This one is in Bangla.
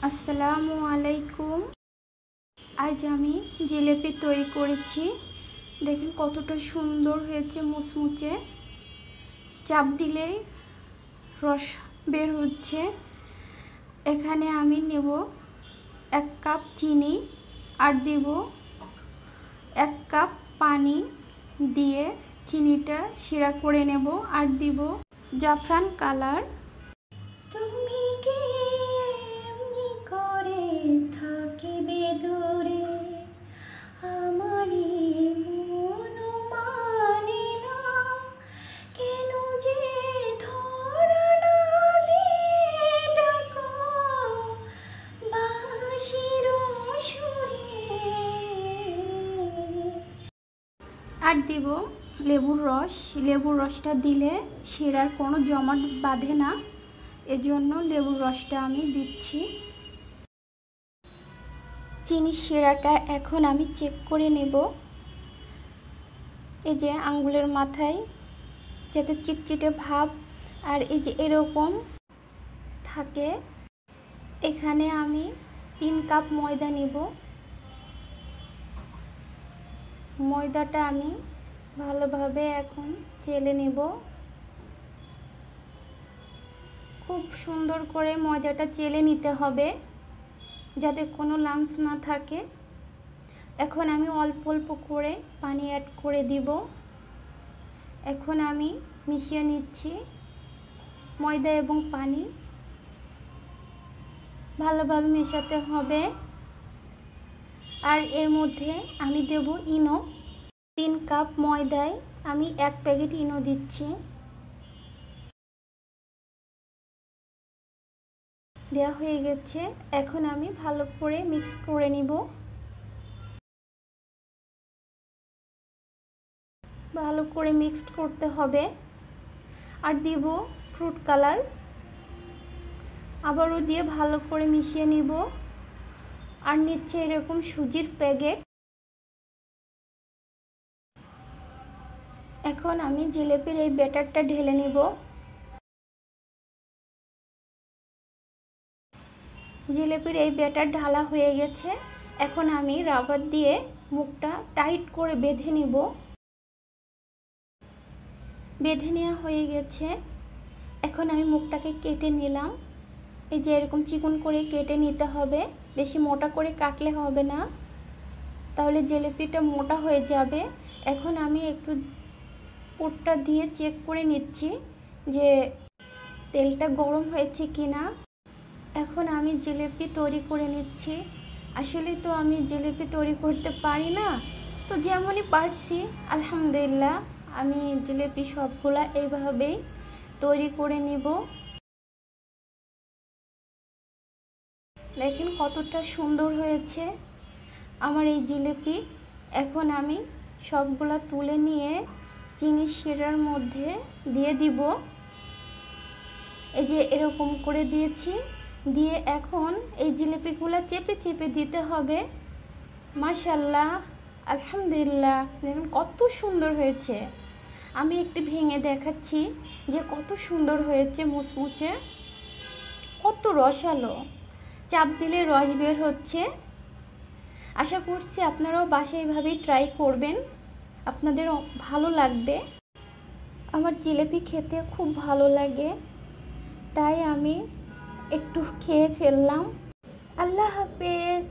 আসসালামু আলাইকুম। আজ আমি জিলেপি তৈরি করেছি। দেখেন কতটা সুন্দর হয়েছে, মুচমুচে। চাপ দিলেই রস বের হচ্ছে। এখানে আমি নেব 1 কাপ চিনি আর দেব 1 কাপ পানি দিয়ে চিনিটা শিরা করে নেব আর দিব জাফরান কালার। তুমি কি এমনি করে থাকিবে দূরে, আমারই মন মানে না, কেন যে ধরা না দিয়ে ডাকো বাঁশির সুরে। আর দিব লেবুর রস। লেবুর রসটা দিলে শিরার কোনো জমাট বাঁধে না, এজন্য লেবুর রসটা আমি দিচ্ছি। চিনি শিরাটা এখন আমি চেক করে নেব। এই যে আঙ্গুলের মাথায় যাতে চিটচিটে ভাব আর এই যে এরকম থাকে। এখানে আমি 3 কাপ ময়দা নেব। ময়দাটা আমি ভালোভাবে এখন চেলে নেব। খুব সুন্দর করে ময়দাটা চেলে নিতে হবে যাতে কোনো লাম্পস না থাকে। এখন আমি অল্প অল্প করে পানি অ্যাড করে দিব। এখন আমি মিশিয়ে নিচ্ছি ময়দা এবং পানি। ভালোভাবে মেশাতে হবে। আর এর মধ্যে আমি দেব ইনো। 3 কাপ ময়দায় আমি 1 প্যাকেট ইনো দিচ্ছি। দেওয়া হয়ে গেছে। এখন আমি ভালো করে মিক্স করে নিব। ভালো করে মিক্সড করতে হবে। আর দিব ফ্রুট কালার। আবারও দিয়ে ভালো করে মিশিয়ে নিব। আর নিচ্ছে এরকম সুজির প্যাকেট। এখন আমি জিলেপির এই ব্যাটারটা ঢেলে নিব। জিলেপির এই ব্যাটার ঢালা হয়ে গেছে। এখন আমি রাবার দিয়ে মুখটা টাইট করে বেঁধে নিব। বেঁধে নেওয়া হয়ে গেছে। এখন আমি মুখটাকে কেটে নিলাম। এই যে এরকম চিকন করে কেটে নিতে হবে, বেশি মোটা করে কাটলে হবে না, তাহলে জিলেপিটা মোটা হয়ে যাবে। এখন আমি একটু পুরটা দিয়ে চেক করে নিচ্ছি যে তেলটা গরম হয়েছে কিনা। এখন আমি জিলেপি তৈরি করে নিচ্ছি। আসলে তো আমি জিলেপি তৈরি করতে পারি না, তো যেমনই পারছি আলহামদুলিল্লাহ আমি জিলেপি সবগুলা এইভাবেই তৈরি করে নিব। দেখেন কতটা সুন্দর হয়েছে আমার এই জিলেপি। এখন আমি সবগুলা তুলে নিয়ে চিনি শিরার মধ্যে দিয়ে দিব। এই যে এরকম করে দিয়েছি। দিয়ে এখন এই জিলিপিগুলো চেপে চেপে দিতে হবে। মাশাআল্লাহ আলহামদুলিল্লাহ, দেখুন কত সুন্দর হয়েছে। আমি একটু ভেঙে দেখাচ্ছি যে কত সুন্দর হয়েছে, মুচমুচে, কত রসালো। চাপ দিলে রস বের হচ্ছে। আশা করছি আপনারাও বাসায় এইভাবেই ট্রাই করবেন, আপনাদের ভালো লাগবে। আমার জিলিপি খেতে খুব ভালো লাগে, তাই আমি একটু খেয়ে ফেললাম। আল্লাহ হাফেজ।